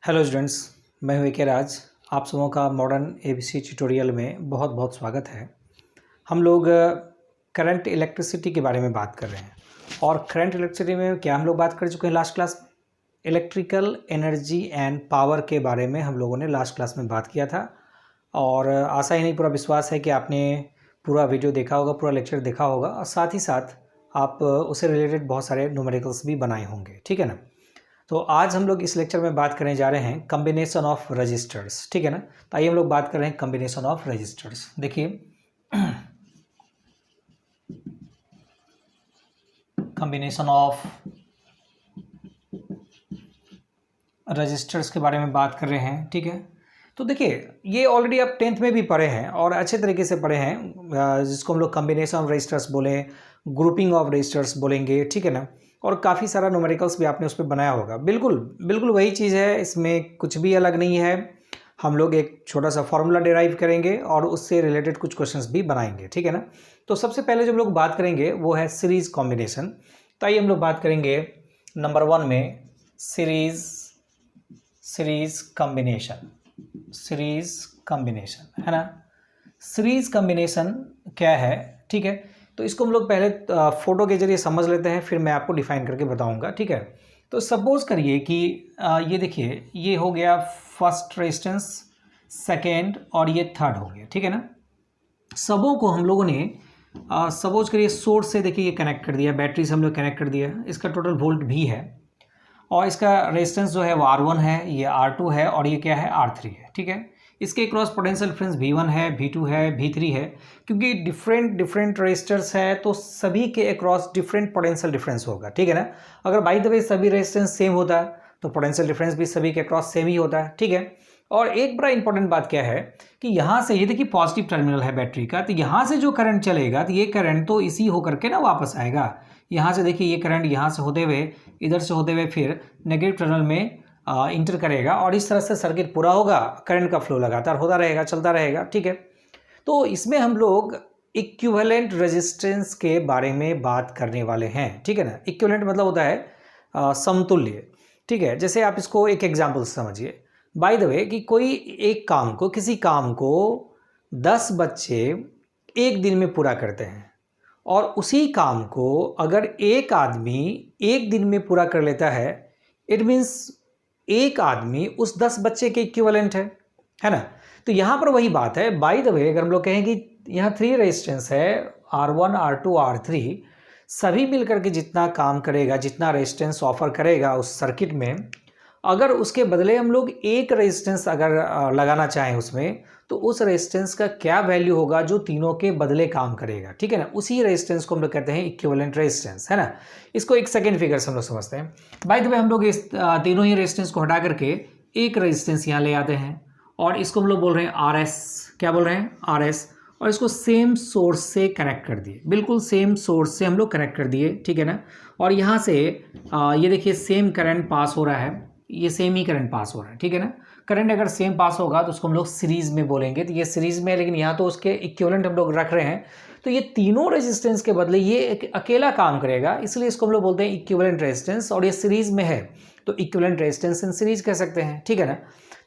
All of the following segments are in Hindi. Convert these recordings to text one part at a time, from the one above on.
हेलो स्टूडेंट्स, मैं हूं के राज। आप सबों का मॉडर्न एबीसी ट्यूटोरियल में बहुत बहुत स्वागत है। हम लोग करंट इलेक्ट्रिसिटी के बारे में बात कर रहे हैं और करंट इलेक्ट्रिसिटी में क्या हम लोग बात कर चुके हैं लास्ट क्लास में। इलेक्ट्रिकल एनर्जी एंड पावर के बारे में हम लोगों ने लास्ट क्लास में बात किया था और आशा ही नहीं पूरा विश्वास है कि आपने पूरा वीडियो देखा होगा, पूरा लेक्चर देखा होगा और साथ ही साथ आप उससे रिलेटेड बहुत सारे न्यूमेरिकल्स भी बनाए होंगे। ठीक है ना। तो आज हम लोग इस लेक्चर में बात करने जा रहे हैं कम्बिनेशन ऑफ रजिस्टर्स। ठीक है ना। तो आइए हम लोग बात कर रहे हैं कम्बिनेशन ऑफ रजिस्टर्स। देखिए कम्बिनेशन ऑफ रजिस्टर्स के बारे में बात कर रहे हैं। ठीक है। तो देखिए ये ऑलरेडी आप 10th में भी पढ़े हैं और अच्छे तरीके से पढ़े हैं, जिसको हम लोग कम्बिनेशन ऑफ रजिस्टर्स बोले, ग्रुपिंग ऑफ रजिस्टर्स बोलेंगे। ठीक है ना। और काफ़ी सारा न्यूमेरिकल्स भी आपने उस पर बनाया होगा। बिल्कुल बिल्कुल वही चीज़ है, इसमें कुछ भी अलग नहीं है। हम लोग एक छोटा सा फॉर्मूला डिराइव करेंगे और उससे रिलेटेड कुछ क्वेश्चंस भी बनाएंगे। ठीक है ना। तो सबसे पहले जो हम लोग बात करेंगे वो है सीरीज कॉम्बिनेशन। तो आइए हम लोग बात करेंगे नंबर 1 में सीरीज कॉम्बिनेशन है ना। सीरीज कॉम्बिनेशन क्या है? ठीक है। तो इसको हम लोग पहले फोटो के जरिए समझ लेते हैं, फिर मैं आपको डिफाइन करके बताऊंगा। ठीक है। तो सपोज करिए कि ये देखिए, ये हो गया फर्स्ट रेजिस्टेंस, सेकेंड और ये थर्ड हो गया। ठीक है ना। सबों को हम लोगों ने सपोज करिए सोर्स से, देखिए ये कनेक्ट कर दिया, बैटरी से हम लोग कनेक्ट कर दिया। इसका टोटल वोल्ट भी है और इसका रेजिस्टेंस जो है वो R1 है, ये R2 है और ये क्या है R3 है। ठीक है। इसके क्रॉस पोटेंशियल डिफरेंस V1 है, V2 है, V3 है। क्योंकि डिफरेंट रेजिस्टर्स है तो सभी के अक्रॉस डिफरेंट पोटेंशियल डिफरेंस होगा। ठीक है ना। अगर बाय द वे सभी रेजिस्टेंस सेम होता है तो पोटेंशियल डिफरेंस भी सभी के अक्रॉस सेम ही होता है। ठीक है। और एक बड़ा इंपॉर्टेंट बात क्या है कि यहाँ से ये देखिए पॉजिटिव टर्मिनल है बैटरी का, तो यहाँ से जो करंट चलेगा तो ये करंट तो इसी होकर के ना वापस आएगा। यहाँ से देखिए ये करंट यहाँ से होते हुए, इधर से होते हुए फिर नेगेटिव टर्मिनल में इंटर करेगा और इस तरह से सर्किट पूरा होगा। करंट का फ्लो लगातार होता रहेगा, चलता रहेगा। ठीक है। तो इसमें हम लोग इक्विवेलेंट रेजिस्टेंस के बारे में बात करने वाले हैं। ठीक है ना। इक्विवेलेंट मतलब होता है समतुल्य। ठीक है। जैसे आप इसको एक एग्जाम्पल समझिए, बाय द वे कि कोई एक काम को, किसी काम को 10 बच्चे एक दिन में पूरा करते हैं और उसी काम को अगर एक आदमी एक दिन में पूरा कर लेता है, इट मीन्स एक आदमी उस 10 बच्चे के इक्विवेलेंट है ना। तो यहां पर वही बात है। बाय द वे अगर हम लोग कहें कि यहाँ 3 रेजिस्टेंस है, R1 R2 R3, सभी मिलकर के जितना काम करेगा, जितना रेजिस्टेंस ऑफर करेगा उस सर्किट में, अगर उसके बदले हम लोग एक रेजिस्टेंस अगर लगाना चाहें उसमें, तो उस रेजिस्टेंस का क्या वैल्यू होगा जो तीनों के बदले काम करेगा। ठीक है ना। उसी रेजिस्टेंस को हम लोग कहते हैं इक्विवेलेंट रेजिस्टेंस, है ना। इसको एक सेकेंड फिगर से हम लोग समझते हैं। बाय द वे हम लोग इस तीनों ही रेजिस्टेंस को हटा करके एक रेजिस्टेंस यहाँ ले आते हैं और इसको हम लोग बोल रहे हैं RS। क्या बोल रहे हैं? RS। और इसको सेम सोर्स से कनेक्ट कर दिए, बिल्कुल सेम सोर्स से हम लोग कनेक्ट कर दिए। ठीक है ना। और यहाँ से ये देखिए सेम करंट पास हो रहा है, ये सेम ही करंट पास हो रहा है। ठीक है ना। करंट अगर सेम पास होगा तो उसको हम लोग सीरीज में बोलेंगे। तो ये सीरीज में है, लेकिन यहाँ तो उसके इक्विवेलेंट हम लोग रख रहे हैं। तो ये तीनों रेजिस्टेंस के बदले ये एक अकेला काम करेगा, इसलिए इसको हम लोग बोलते हैं इक्विवेलेंट रेजिस्टेंस। और ये सीरीज में है तो इक्विवेलेंट रेजिस्टेंस इन सीरीज कह सकते हैं। ठीक है ना।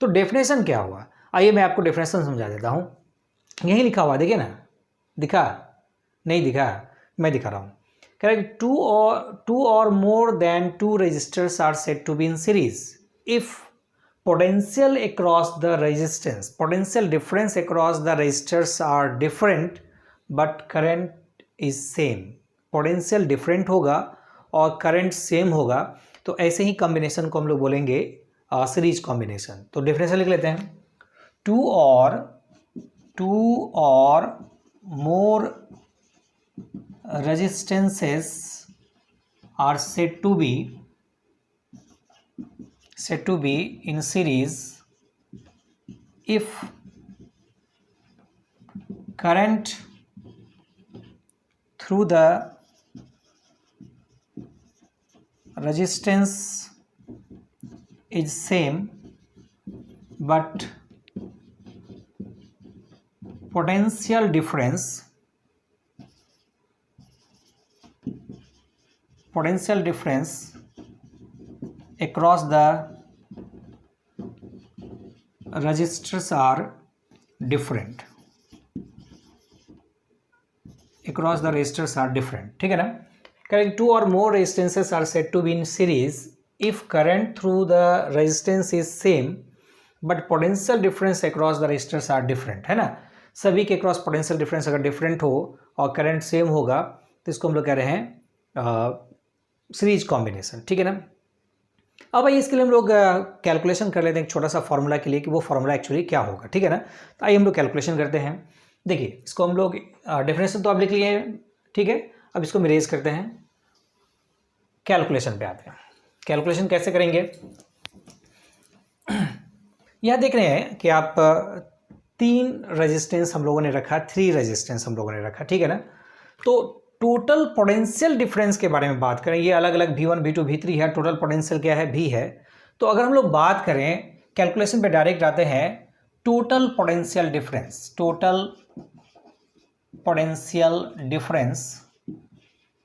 तो डेफिनेशन क्या हुआ, आइए मैं आपको डेफिनेशन समझा देता हूँ। यही लिखा हुआ, देखिए ना। दिखा? नहीं दिखा? मैं दिखा रहा हूँ। करेक्ट। टू और more than two resistors are said to be in series if potential across the resistance, potential difference across the resistors are different but current is same। potential different होगा और current same होगा, तो ऐसे ही कॉम्बिनेशन को हम लोग बोलेंगे सीरीज कॉम्बिनेशन। तो डेफिनेशन लिख लेते हैं। टू और मोर resistances are said to be in series if current through the resistance is same but potential difference across the resistors are different, across the resistors are different, ठीक है ना। Correct, 2 or more resistances are said to be in series if current through the resistance is same but potential difference across the resistors are different, है ना। सभी के क्रॉस पोटेंशियल डिफरेंस अगर डिफरेंट हो और करंट सेम होगा तो इसको हम लोग कह रहे हैं सीरीज कॉम्बिनेशन, ठीक है ना। अब आइए इसके लिए हम लोग कैलकुलेशन कर लेते हैं एक छोटा सा फॉर्मूला के लिए कि वो फॉर्मूला एक्चुअली क्या होगा, ठीक है ना। तो आइए हम लोग कैलकुलेशन करते हैं। देखिए इसको हम लोग डेफिनेशन तो आप लिख लिए हैं, ठीक है। अब इसको इरेज करते हैं, कैलकुलेशन पे आते हैं। कैलकुलेशन कैसे करेंगे, यह देख रहे हैं कि आप 3 रेजिस्टेंस हम लोगों ने रखा, 3 रेजिस्टेंस हम लोगों ने रखा, ठीक है ना। तो टोटल पोटेंशियल डिफरेंस के बारे में बात करें, ये अलग अलग V1 V2 V3 है, टोटल पोटेंशियल क्या है, V है। तो अगर हम लोग बात करें कैलकुलेशन पे डायरेक्ट आते हैं, total potential difference, total potential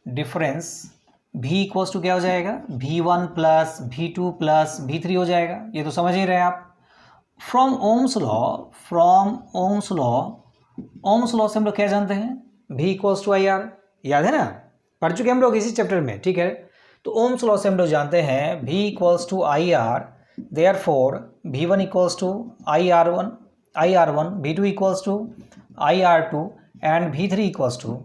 difference V equals to क्या हो जाएगा, V1 plus V2 plus V3 हो जाएगा। ये तो समझ ही रहे हैं आप। फ्रॉम ओम्स लॉ से हम लोग क्या जानते हैं, V इक्वल्स टू IR, याद है ना, पढ़ चुके हम लोग इसी चैप्टर में, ठीक है। तो ओम्स लॉ से हम लोग जानते हैं V equals to IR, therefore V1 equals to IR1, V2 equals to IR2 and V3 equals to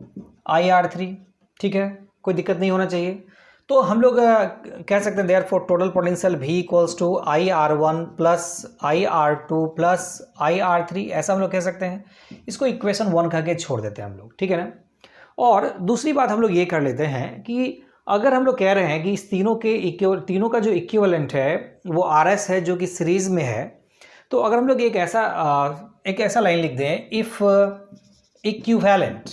IR3, ठीक है, कोई दिक्कत नहीं होना चाहिए। तो हम लोग कह सकते हैं therefore total potential V equals to IR1 plus IR2 plus IR3, ऐसा हम लोग कह सकते हैं। इसको इक्वेशन 1 कह के छोड़ देते हैं हम लोग, ठीक है ना। और दूसरी बात हम लोग ये कर लेते हैं कि अगर हम लोग कह रहे हैं कि इस तीनों का जो इक्विवेलेंट है वो RS है जो कि सीरीज में है, तो अगर हम लोग एक ऐसा लाइन लिख दें, if equivalent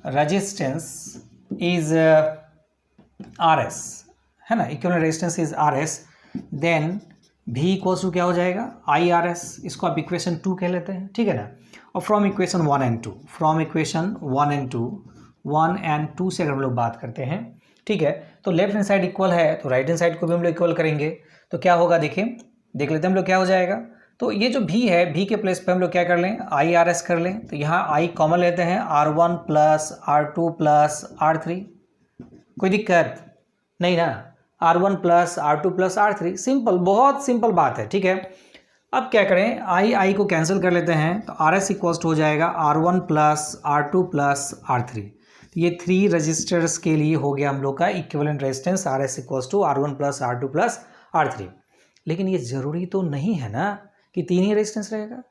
resistance is RS, है ना, equivalent resistance is RS, then V equals to क्या हो जाएगा, IRS। इसको आप इक्वेशन 2 कह लेते हैं, ठीक है ना। और फ्रॉम इक्वेशन 1 एंड 2 से अगर हम लोग बात करते हैं, ठीक है, तो लेफ्ट हैंड साइड इक्वल है तो राइट हैंड साइड को भी हम लोग इक्वल करेंगे। तो क्या होगा, देखिए देख लेते हैं हम लोग क्या हो जाएगा। तो ये जो V है, V के प्लेस पे हम लोग क्या कर लें, IRS कर लें। तो यहाँ I कॉमन लेते हैं, R1 plus R2 plus R3, कोई दिक्कत नहीं ना, R1 plus R2 plus R3, simple, बहुत सिंपल बात है, ठीक है। अब क्या करें, I को कैंसिल कर लेते हैं, तो RS इक्वल्स हो जाएगा R1 plus R2 plus R3। तो ये 3 रजिस्टर्स के लिए हो गया हम लोग का equivalent resistance RS equals to R1 plus R2 plus R3। लेकिन ये ज़रूरी तो नहीं है ना कि 3 ही रेजिस्टेंस रहेगा,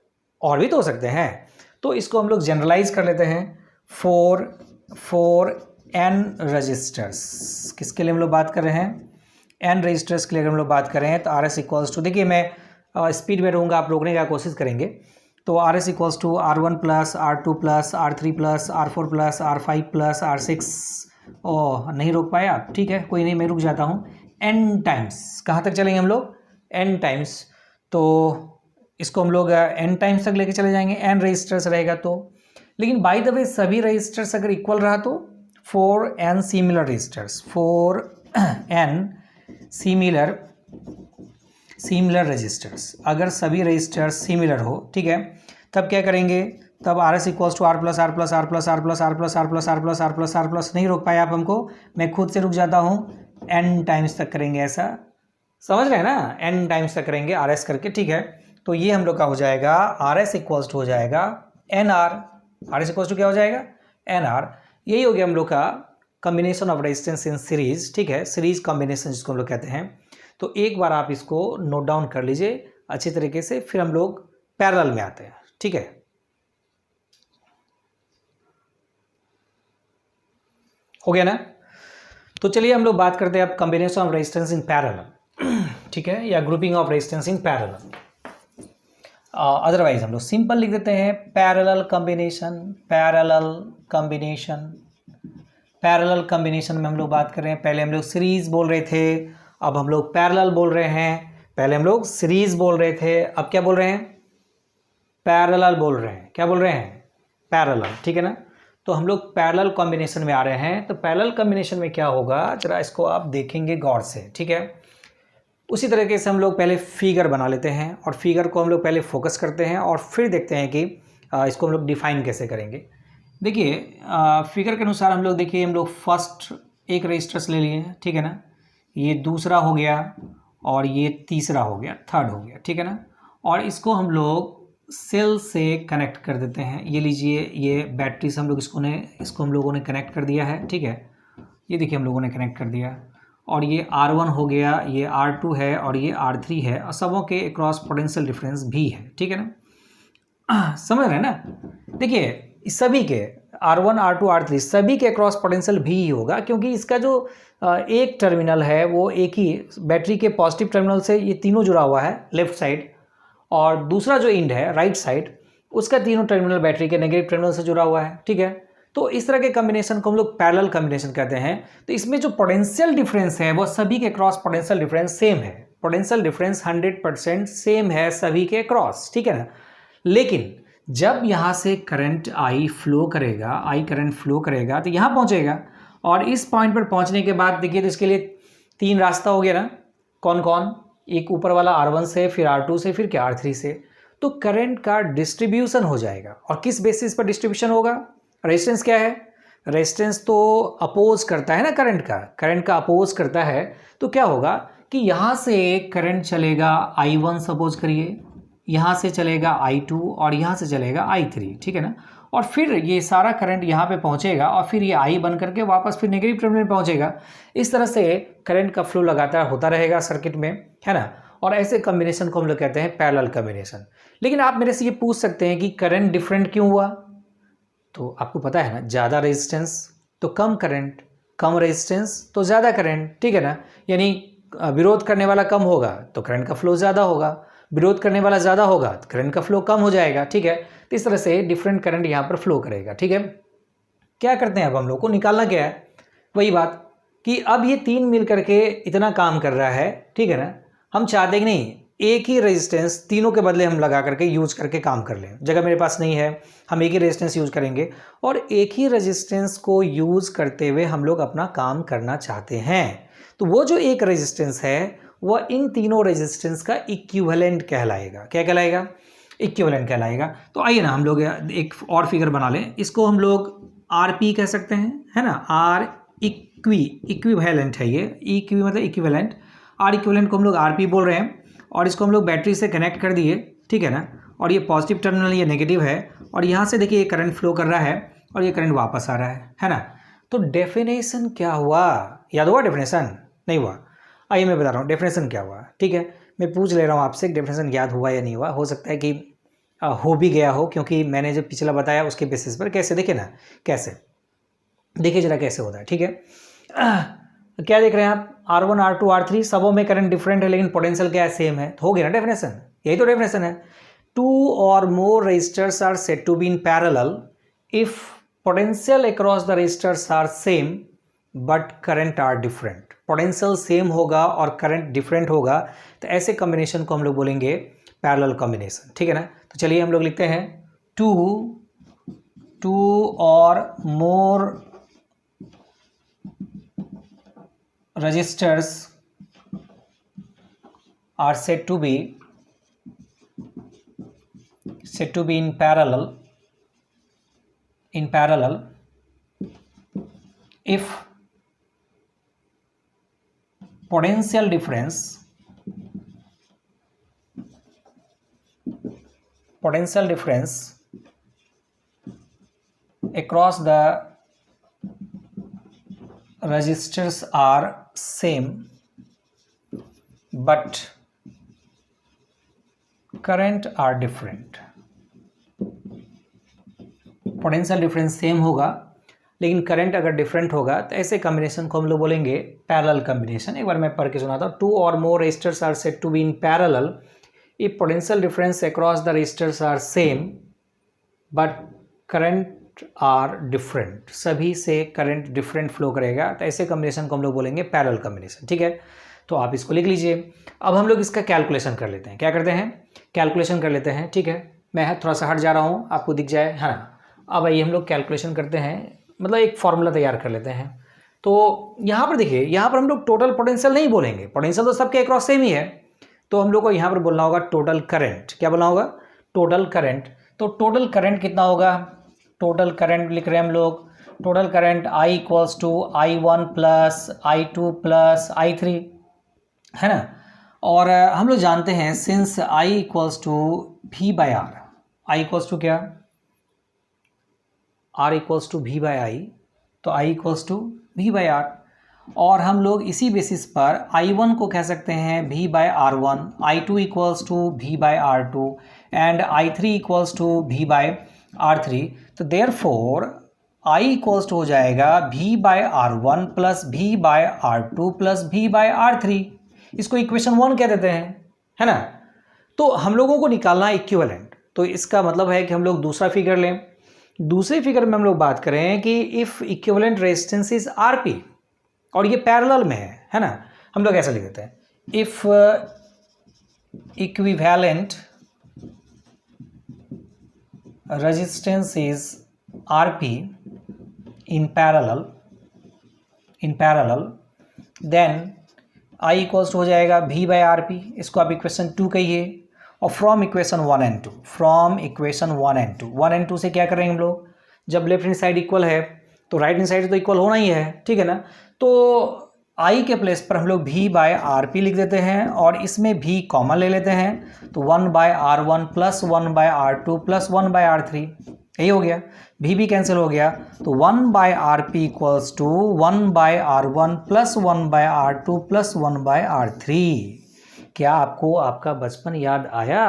और भी तो हो सकते हैं। तो इसको हम लोग जनरलाइज कर लेते हैं, 4 N रजिस्टर्स, किसके लिए हम लोग बात कर रहे हैं, N रजिस्टर्स के लिए अगर हम लोग बात कर रहे हैं तो RS इक्वल्स टू, देखिए मैं स्पीड में रहूँगा, आप रोकने का कोशिश करेंगे। तो RS equals to R1 plus R2 plus R3 plus R4 plus R5 plus R6, ओह नहीं रोक पाए आप, ठीक है, कोई नहीं, मैं रुक जाता हूँ। N टाइम्स, कहाँ तक चलेंगे हम लोग, N टाइम्स, तो इसको हम लोग N टाइम्स तक लेके चले जाएंगे, N रजिस्टर्स रहेगा तो। लेकिन बाय द वे सभी रजिस्टर्स अगर इक्वल रहा तो 4N similar registers, 4N similar registers, अगर सभी रजिस्टर्स सिमिलर हो, ठीक है, तब क्या करेंगे, तब RS equals to R plus R plus R plus R plus R plus R plus R plus R plus R plus, नहीं रोक पाए आप हमको, मैं खुद से रुक जाता हूँ, N टाइम्स तक करेंगे, ऐसा समझ रहे हैं ना, N टाइम्स तक करेंगे RS करके, ठीक है। तो ये हम लोग का हो जाएगा RS इक्वल्स टू हो जाएगा NR, RS इक्वल्स टू क्या हो जाएगा, NR। यही हो गया हम लोग का combination of resistance in series, ठीक है, सीरीज कॉम्बिनेशन जिसको हम लोग कहते हैं। तो एक बार आप इसको नोट डाउन कर लीजिए अच्छी तरीके से, फिर हम लोग पैरेलल में आते हैं, ठीक है। हो गया ना। तो चलिए हम लोग बात करते हैं अब combination of resistance in parallel, ठीक है, या grouping of resistance in parallel. Otherwise हम लोग सिंपल लिख देते हैं पैरेलल कॉम्बिनेशन में हम लोग बात कर रहे हैं। पहले हम लोग सीरीज बोल रहे थे, अब हम लोग पैरेलल बोल रहे हैं। पहले हम लोग सीरीज बोल रहे थे, अब क्या बोल रहे हैं, पैरेलल बोल रहे हैं। क्या बोल रहे हैं, पैरेलल, ठीक है ना। तो हम लोग पैरेलल कॉम्बिनेशन में आ रहे हैं। तो पैरेलल कॉम्बिनेशन में क्या होगा, जरा इसको आप देखेंगे गौर से, ठीक है। उसी तरीके से हम लोग पहले फिगर बना लेते हैं और फिगर को हम लोग पहले फोकस करते हैं और फिर देखते हैं कि इसको हम लोग डिफाइन कैसे करेंगे। देखिए फिगर के अनुसार हम लोग देखिए हम लोग फर्स्ट एक रजिस्टर्स ले लिए, ठीक है ना, ये दूसरा हो गया और ये तीसरा हो गया, थर्ड हो गया, ठीक है ना, और इसको हम लोग सेल से कनेक्ट कर देते हैं। ये लीजिए ये बैटरी से हम लोग इसको हम लोगों ने कनेक्ट कर दिया है, ठीक है, ये देखिए हम लोगों ने कनेक्ट कर दिया और ये R1 हो गया, ये R2 है और ये R3 है और सबों के अक्रॉस पोटेंशियल डिफरेंस भी है, ठीक है ना, समझ रहे हैं ना। देखिए सभी के R1 R2 R3 सभी के अक्रॉस पोटेंशियल भी ही होगा, क्योंकि इसका जो एक टर्मिनल है वो एक ही बैटरी के पॉजिटिव टर्मिनल से ये तीनों जुड़ा हुआ है लेफ्ट साइड, और दूसरा जो एंड है राइट साइड उसका तीनों टर्मिनल बैटरी के नेगेटिव टर्मिनल से जुड़ा हुआ है, ठीक है। तो इस तरह के कॉम्बिनेशन को हम लोग पैरेलल कॉम्बिनेशन कहते हैं। तो इसमें जो पोटेंशियल डिफरेंस है वो सभी के क्रॉस पोटेंशियल डिफरेंस सेम है, पोटेंशियल डिफरेंस 100% सेम है सभी के क्रॉस, ठीक है ना। लेकिन जब यहाँ से करंट आई फ्लो करेगा, आई करंट फ्लो करेगा तो यहाँ पहुँचेगा और इस पॉइंट पर पहुँचने के बाद देखिए तो इसके लिए तीन रास्ता हो गया ना, कौन कौन, एक ऊपर वाला R1 से, फिर R2 से, फिर क्या R3 से। तो करंट का डिस्ट्रीब्यूशन हो जाएगा और किस बेसिस पर डिस्ट्रीब्यूशन होगा, रेजिस्टेंस क्या है, रेजिस्टेंस तो अपोज करता है ना करंट का अपोज करता है। तो क्या होगा कि यहाँ से करंट चलेगा I1 सपोज करिए, यहाँ से चलेगा I2 और यहाँ से चलेगा I3, ठीक है ना, और फिर ये सारा करंट यहाँ पे पहुँचेगा और फिर ये I बन करके वापस फिर नेगेटिव टर्मिनल में पहुँचेगा। इस तरह से करंट का फ्लो लगातार होता रहेगा सर्किट में, है ना, और ऐसे कॉम्बिनेशन को हम लोग कहते हैं पैरेलल कॉम्बिनेशन। लेकिन आप मेरे से ये पूछ सकते हैं कि करंट डिफरेंट क्यों हुआ, तो आपको पता है ना, ज़्यादा रेजिस्टेंस तो कम करंट, कम रेजिस्टेंस तो ज़्यादा करंट, ठीक है ना, यानी विरोध करने वाला कम होगा तो करंट का फ्लो ज़्यादा होगा, विरोध करने वाला ज़्यादा होगा तो करंट का फ्लो कम हो जाएगा, ठीक है। तो इस तरह से डिफरेंट करंट यहाँ पर फ्लो करेगा, ठीक है। क्या करते हैं अब हम लोग को निकालना क्या है, वही बात कि अब ये तीन मिल करके इतना काम कर रहा है, ठीक है ना। हम चाहते कि नहीं एक ही रेजिस्टेंस तीनों के बदले हम लगा करके यूज करके काम कर लें, जगह मेरे पास नहीं है, हम एक ही रेजिस्टेंस यूज करेंगे और एक ही रेजिस्टेंस को यूज करते हुए हम लोग अपना काम करना चाहते हैं। तो वो जो एक रेजिस्टेंस है वह इन तीनों रेजिस्टेंस का इक्विवेलेंट कहलाएगा। क्या कहलाएगा, इक्विवेलेंट कहलाएगा। तो आइए ना हम लोग एक और फिगर बना लें, इसको हम लोग RP कह सकते हैं, है ना, R इक्विवेलेंट है ये, इक्वी मतलब इक्विवेलेंट, R इक्विवेलेंट को हम लोग RP बोल रहे हैं और इसको हम लोग बैटरी से कनेक्ट कर दिए, ठीक है ना, और ये पॉजिटिव टर्मिनल ये नेगेटिव है और यहाँ से देखिए ये करंट फ्लो कर रहा है और ये करंट वापस आ रहा है ना। तो डेफिनेशन क्या हुआ, याद हुआ डेफिनेशन, नहीं हुआ, आइए मैं बता रहा हूँ डेफिनेशन क्या हुआ, ठीक है। मैं पूछ ले रहा हूँ आपसे डेफिनेशन याद हुआ या नहीं हुआ, हो सकता है कि हो भी गया हो, क्योंकि मैंने जो पिछला बताया उसके बेसिस पर। कैसे देखिए ना, कैसे देखिए जरा कैसे होता है, ठीक है। क्या देख रहे हैं आप, R1 R2 R3 सबों में करंट डिफरेंट है लेकिन पोटेंशियल क्या है, सेम है, तो हो गया ना डेफिनेशन, यही तो डेफिनेशन है। 2 or more resistors are said to be in parallel if potential across the resistors are same but current are different। Potential same होगा और करंट डिफरेंट होगा तो ऐसे कॉम्बिनेशन को हम लोग बोलेंगे पैरेलल कॉम्बिनेशन, ठीक है ना। तो चलिए हम लोग लिखते हैं 2 or more resistors are said to be in parallel if potential difference across the resistors are same but current are different। Potential difference same होगा लेकिन करंट अगर डिफरेंट होगा तो ऐसे कॉम्बिनेशन को हम लोग बोलेंगे पैरेलल कॉम्बिनेशन। एक बार मैं पढ़ के सुनाता हूँ। 2 or more resistors are said to be in parallel if potential difference across the resistors are same but current are different। सभी से करंट डिफरेंट फ्लो करेगा तो ऐसे कॉम्बिनेशन को हम लोग बोलेंगे पैरेलल कॉम्बिनेशन, ठीक है। तो आप इसको लिख लीजिए। अब हम लोग इसका कैलकुलेशन कर लेते हैं। क्या करते हैं, कैलकुलेशन कर लेते हैं, ठीक है। मैं थोड़ा सा हट जा रहा हूँ, आपको दिख जाए, है ना। अब आइए हम लोग कैलकुलेशन करते हैं, मतलब एक फॉर्मूला तैयार कर लेते हैं। तो यहाँ पर देखिए, यहाँ पर हम लोग टोटल पोटेंशियल नहीं बोलेंगे, पोटेंशियल तो सबके अक्रॉस सेम ही है, तो हम लोग को यहाँ पर बोलना होगा टोटल करंट। क्या बोलना होगा? Total current. तो टोटल करंट कितना होगा? टोटल करंट लिख रहे हैं हम लोग, total current I equals to I1 plus I2 plus I3, है ना। और हम लोग जानते हैं since I equals to V by R, I equals to क्या? R equals to V by I, तो I equals to V by R. और हम लोग इसी बेसिस पर I1 को कह सकते हैं V by R1, I2 equals to V by R2 and I3 equals to V by R3। तो देयरफॉर I इक्वल्स टू हो जाएगा V by R1 plus V by R2 plus V by R3। इसको इक्वेशन 1 कह देते हैं, है ना। तो हम लोगों को निकालना है इक्विवेलेंट, तो इसका मतलब है कि हम लोग दूसरा फिगर लें। दूसरे फिगर में हम लोग बात करें कि if equivalent resistance is RP और ये पैरेलल में है ना, हम लोग ऐसा लिख देते हैं, if equivalent resistance is RP in parallel then I equals हो जाएगा V बाई RP। इसको आप इक्वेशन 2 कहिए, और from equation 1 and 2, from equation 1 and 2 से क्या करेंगे हम लोग? जब लेफ्ट हैंड साइड इक्वल है तो राइट हैंड साइड तो इक्वल होना ही है, ठीक है ना। तो I के प्लेस पर हम लोग V बाई RP लिख देते हैं और इसमें V कॉमन ले लेते हैं, तो 1 by R1 plus 1 by R2 plus 1 by R3, यही हो गया। V भी कैंसिल हो गया, तो 1 by RP equals to 1 by R1 plus 1 by R2 plus 1 by R3। क्या आपको आपका बचपन याद आया?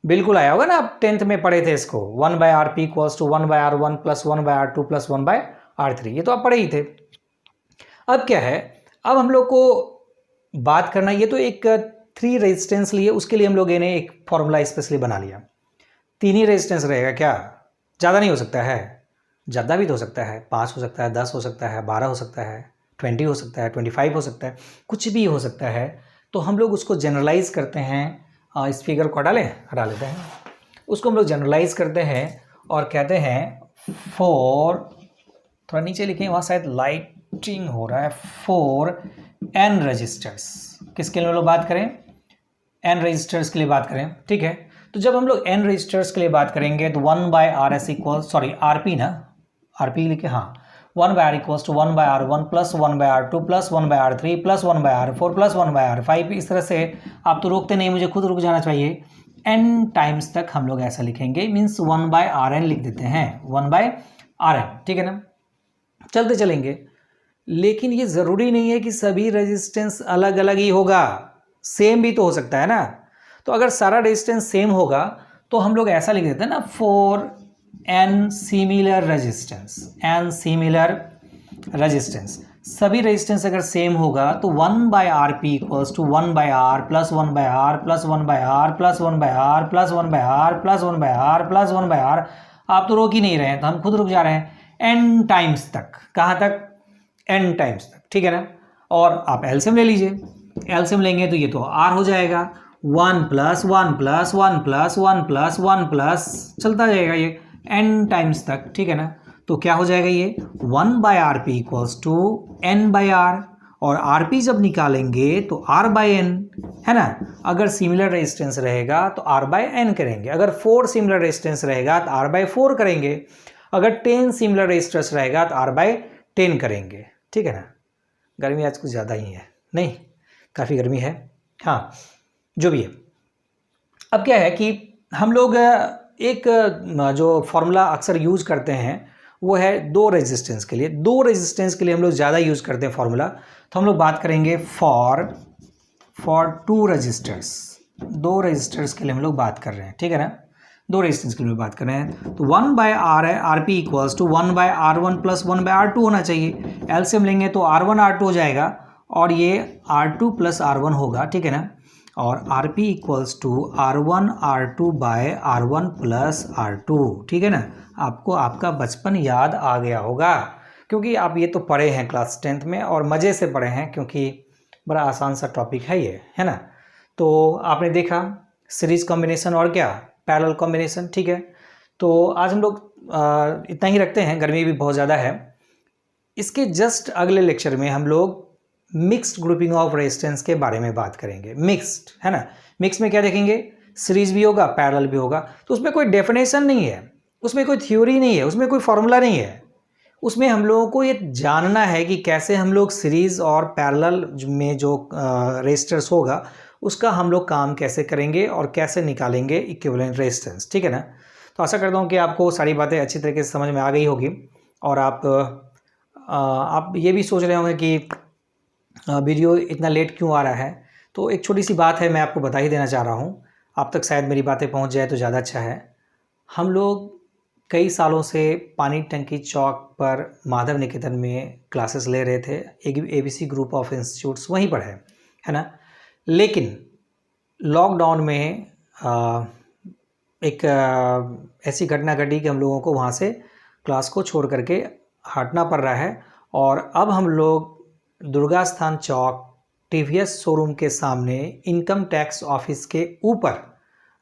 बिल्कुल आया होगा ना, आप 10th में पढ़े थे इसको, 1 by RP equals to 1 by R1 plus 1 by R2 plus 1 by R3, ये तो आप पढ़े ही थे। अब क्या है, अब हम लोग को बात करना, ये तो एक 3 रेजिस्टेंस लिए, उसके लिए हम लोग ने एक फॉर्मूला स्पेशली बना लिया। 3 ही रेजिस्टेंस रहेगा क्या? ज़्यादा नहीं हो सकता है, ज़्यादा भी तो हो सकता है, 5 हो सकता है, 10 हो सकता है, 12 हो सकता है, 20 हो सकता है, 25 हो सकता है, कुछ भी हो सकता है। तो हम लोग उसको जनरलाइज करते हैं, इस फिगर को हटा लेते हैं, उसको हम लोग जनरलाइज करते हैं और कहते हैं फॉर, थोड़ा नीचे लिखें, वहाँ शायद लाइटिंग हो रहा है, फॉर n रजिस्टर्स। किसके लिए हम लोग बात करें? n रजिस्टर्स के लिए बात करें, ठीक है। तो जब हम लोग n रजिस्टर्स के लिए बात करेंगे तो 1 by R S equal, sorry RP ना, RP लिखे, हाँ, 1 by R equals to 1 by R1 plus 1 by R2 plus 1 by R3 plus 1 by R4 plus 1 by R5। इस तरह से आप तो रोकते नहीं, मुझे खुद रुक जाना चाहिए। n टाइम्स तक हम लोग ऐसा लिखेंगे, मीन्स 1 बाई RN लिख देते हैं, 1 बाई RN, ठीक है ना। चलते चलेंगे, लेकिन ये ज़रूरी नहीं है कि सभी रेजिस्टेंस अलग अलग ही होगा, सेम भी तो हो सकता है ना। तो अगर सारा रेजिस्टेंस सेम होगा तो हम लोग ऐसा लिख देते हैं ना, for n similar resistance, n similar resistance, सभी रेजिस्टेंस अगर सेम होगा तो 1 by RP equals to 1 by R plus 1 by R plus 1 by R plus 1 by R plus 1 by R plus 1 by R plus 1 by R। आप तो रोक ही नहीं रहे हैं, तो हम खुद रुक जा रहे हैं n टाइम्स तक। कहाँ तक? n टाइम्स तक, ठीक है ना। और आप एलसीएम ले लीजिए, एलसीएम लेंगे तो ये तो R हो जाएगा, 1 plus 1 plus 1 plus 1 plus 1 plus, चलता जाएगा ये n टाइम्स तक, ठीक है ना। तो क्या हो जाएगा ये 1 by RP equals to n by R, और RP जब निकालेंगे तो R बाई n, है ना। अगर सिमिलर रेजिस्टेंस रहेगा तो R बाई n करेंगे, अगर 4 सिमिलर रेजिस्टेंस रहेगा तो R बाई 4 करेंगे, अगर 10 सिमिलर रेजिस्टेंस रहेगा तो R बाई 10 करेंगे, ठीक है ना। गर्मी आज कुछ ज़्यादा ही है, नहीं काफ़ी गर्मी है, हाँ जो भी है। अब क्या है कि हम लोग एक जो फॉर्मूला अक्सर यूज़ करते हैं वो है 2 रेजिस्टेंस के लिए। 2 रेजिस्टेंस के लिए हम लोग ज़्यादा यूज़ करते हैं फॉर्मूला, तो हम लोग बात करेंगे फॉर 2 रजिस्टर्स। 2 रजिस्टर्स के लिए हम लोग बात कर रहे हैं, ठीक है ना। 2 रेजिस्टेंस के लिए बात कर रहे हैं, तो 1 by RP equals to 1 by R1 plus 1 by R2 होना चाहिए। एलसीएम लेंगे तो R1 R2 हो जाएगा और ये R2 प्लस R1 होगा, ठीक है ना। और RP equals to R1 R2 by R1 plus R2, ठीक है ना। आपको आपका बचपन याद आ गया होगा, क्योंकि आप ये तो पढ़े हैं क्लास 10th में और मज़े से पढ़े हैं, क्योंकि बड़ा आसान सा टॉपिक है ये, है ना। तो आपने देखा सीरीज कॉम्बिनेशन और क्या पैरेलल कॉम्बिनेशन, ठीक है। तो आज हम लोग इतना ही रखते हैं, गर्मी भी बहुत ज़्यादा है। इसके जस्ट अगले लेक्चर में हम लोग मिक्स्ड ग्रुपिंग ऑफ रेजिस्टेंस के बारे में बात करेंगे। मिक्स्ड है ना, मिक्स में क्या देखेंगे, सीरीज भी होगा, पैरेलल भी होगा। तो उसमें कोई डेफिनेशन नहीं है, उसमें कोई थ्योरी नहीं है, उसमें कोई फॉर्मूला नहीं है। उसमें हम लोगों को ये जानना है कि कैसे हम लोग सीरीज और पैरेलल में जो रेजिस्टर्स होगा उसका हम लोग काम कैसे करेंगे और कैसे निकालेंगे इक्विवेलेंट रेजिस्टेंस। ठीक है ना। तो आशा करता हूँ कि आपको सारी बातें अच्छी तरीके से समझ में आ गई होगी और आप ये भी सोच रहे होंगे कि वीडियो इतना लेट क्यों आ रहा है। तो एक छोटी सी बात है, मैं आपको बता ही देना चाह रहा हूँ, आप तक शायद मेरी बातें पहुँच जाए तो ज़्यादा अच्छा है। हम लोग कई सालों से पानी टंकी चौक पर माधव निकेतन में क्लासेस ले रहे थे, ABC ग्रुप ऑफ इंस्टीट्यूट्स वहीं पर है ना। लेकिन लॉकडाउन में एक ऐसी घटना घटी कि हम लोगों को वहाँ से क्लास को छोड़ करके हटना पड़ रहा है और अब हम लोग दुर्गा स्थान चौक TVS शोरूम के सामने इनकम टैक्स ऑफिस के ऊपर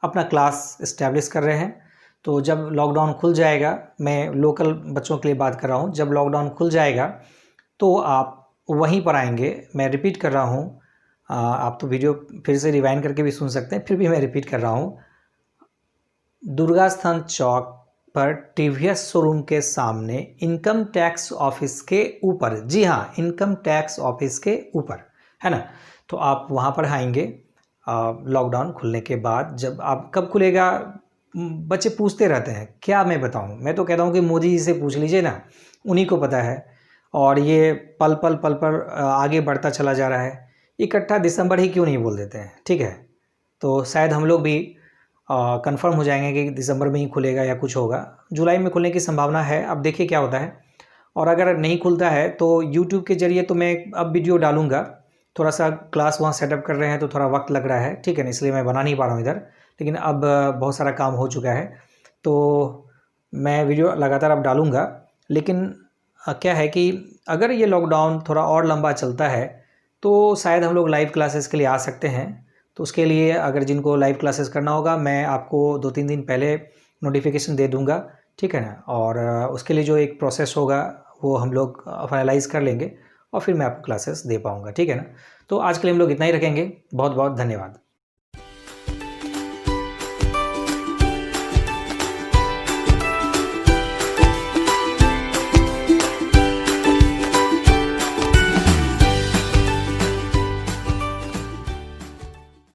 अपना क्लास इस्टेब्लिश कर रहे हैं। तो जब लॉकडाउन खुल जाएगा, मैं लोकल बच्चों के लिए बात कर रहा हूँ, जब लॉकडाउन खुल जाएगा तो आप वहीं पर आएंगे। मैं रिपीट कर रहा हूँ, आप तो वीडियो फिर से रिवाइंड करके भी सुन सकते हैं, फिर भी मैं रिपीट कर रहा हूँ। दुर्गा स्थान चौक पर TVS शोरूम के सामने इनकम टैक्स ऑफिस के ऊपर, जी हाँ, इनकम टैक्स ऑफिस के ऊपर, है ना। तो आप वहाँ पर आएंगे लॉकडाउन खुलने के बाद। जब आप कब खुलेगा, बच्चे पूछते रहते हैं, क्या मैं बताऊं। मैं तो कहता हूं कि मोदी जी से पूछ लीजिए ना, उन्हीं को पता है। और ये पल पल पल पर आगे बढ़ता चला जा रहा है। इकट्ठा दिसंबर ही क्यों नहीं बोल देते हैं, ठीक है। तो शायद हम लोग भी कंफर्म हो जाएंगे कि दिसंबर में ही खुलेगा या कुछ होगा। जुलाई में खुलने की संभावना है, अब देखिए क्या होता है। और अगर नहीं खुलता है तो यूट्यूब के ज़रिए तो मैं अब वीडियो डालूंगा। थोड़ा सा क्लास वहाँ सेटअप कर रहे हैं तो थोड़ा वक्त लग रहा है, ठीक है ना, इसलिए मैं बना नहीं पा रहा हूँ इधर। लेकिन अब बहुत सारा काम हो चुका है तो मैं वीडियो लगातार अब डालूंगा। लेकिन क्या है कि अगर ये लॉकडाउन थोड़ा और लंबा चलता है तो शायद हम लोग लाइव क्लासेस के लिए आ सकते हैं। तो उसके लिए अगर जिनको लाइव क्लासेस करना होगा, मैं आपको 2-3 दिन पहले नोटिफिकेशन दे दूंगा, ठीक है ना। और उसके लिए जो एक प्रोसेस होगा वो हम लोग फाइनलाइज कर लेंगे और फिर मैं आपको क्लासेस दे पाऊँगा, ठीक है ना। तो आज के लिए हम लोग इतना ही रखेंगे। बहुत बहुत धन्यवाद।